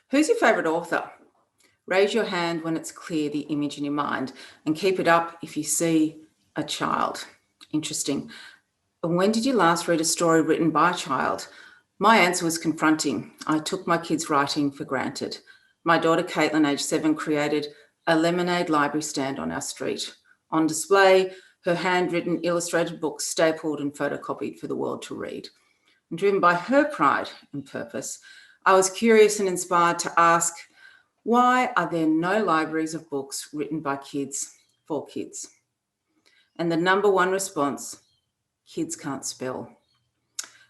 Who's your favourite author? Raise your hand when it's clear the image in your mind, and keep it up if you see a child. Interesting. And when did you last read a story written by a child? My answer was confronting. I took my kids' writing for granted. My daughter Caitlin, aged 7, created a lemonade library stand on our street. On display, her handwritten illustrated books stapled and photocopied for the world to read. And driven by her pride and purpose, I was curious and inspired to ask, why are there no libraries of books written by kids for kids? And the number one response, kids can't spell.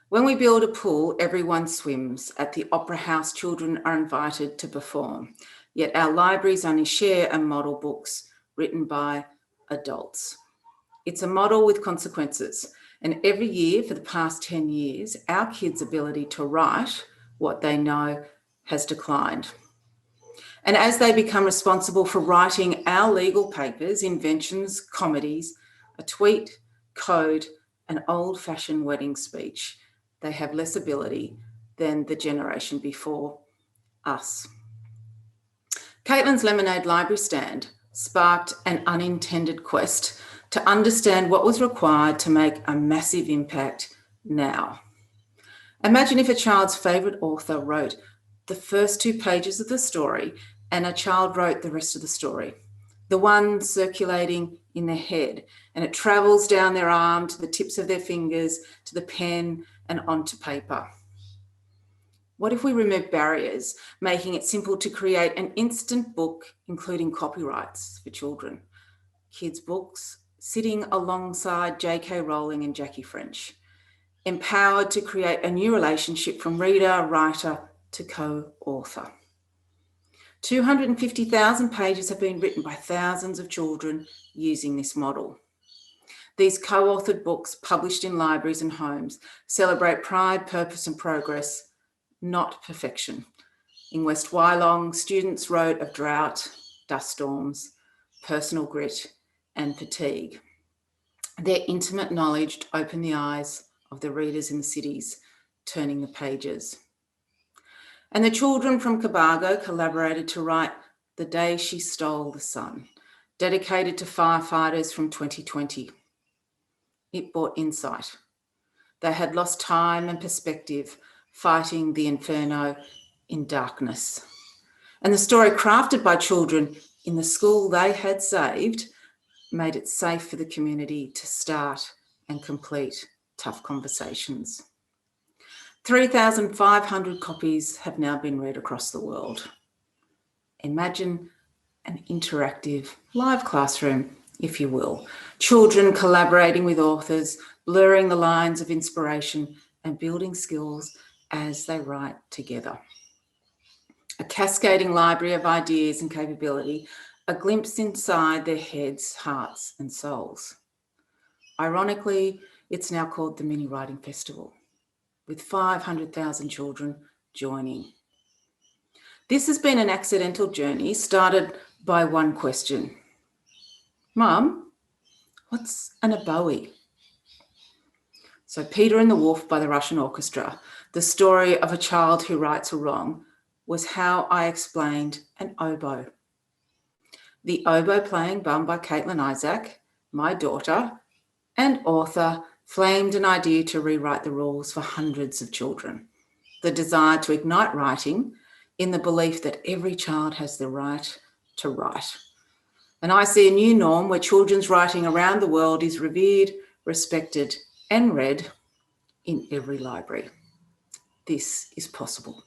When we build a pool, everyone swims. At the Opera House, children are invited to perform. Yet our libraries only share and model books written by adults. It's a model with consequences. And every year for the past 10 years, our kids' ability to write what they know has declined. And as they become responsible for writing our legal papers, inventions, comedies, a tweet, code, an old-fashioned wedding speech, they have less ability than the generation before us. Caitlin's Lemonade Library Stand sparked an unintended quest to understand what was required to make a massive impact now. Imagine if a child's favourite author wrote the first 2 pages of the story and a child wrote the rest of the story, the one circulating in their head, and it travels down their arm to the tips of their fingers, to the pen and onto paper. What if we remove barriers, making it simple to create an instant book, including copyrights for children, kids' books, sitting alongside J.K. Rowling and Jackie French, empowered to create a new relationship from reader, writer to co-author. 250,000 pages have been written by thousands of children using this model. These co-authored books, published in libraries and homes, celebrate pride, purpose and progress, not perfection. In West Wyalong, students wrote of drought, dust storms, personal grit and fatigue. Their intimate knowledge opened the eyes of the readers in the cities, turning the pages. And the children from Cobargo collaborated to write The Day She Stole the Sun, dedicated to firefighters from 2020. It brought insight. They had lost time and perspective, fighting the inferno in darkness. And the story, crafted by children in the school they had saved, made it safe for the community to start and complete tough conversations. 3,500 copies have now been read across the world. Imagine an interactive live classroom, if you will. Children collaborating with authors, blurring the lines of inspiration and building skills as they write together. A cascading library of ideas and capability, a glimpse inside their heads, hearts and souls. Ironically, it's now called the Mini Writing Festival, with 500,000 children joining. This has been an accidental journey started by one question. Mum, what's an oboe? So Peter and the Wolf by the Russian Orchestra, the story of a child who rights a wrong, was how I explained an oboe. The oboe playing bum by Caitlin Isaac, my daughter, and author, flamed an idea to rewrite the rules for hundreds of children. The desire to ignite writing in the belief that every child has the right to write. And I see a new norm where children's writing around the world is revered, respected, and read in every library. This is possible.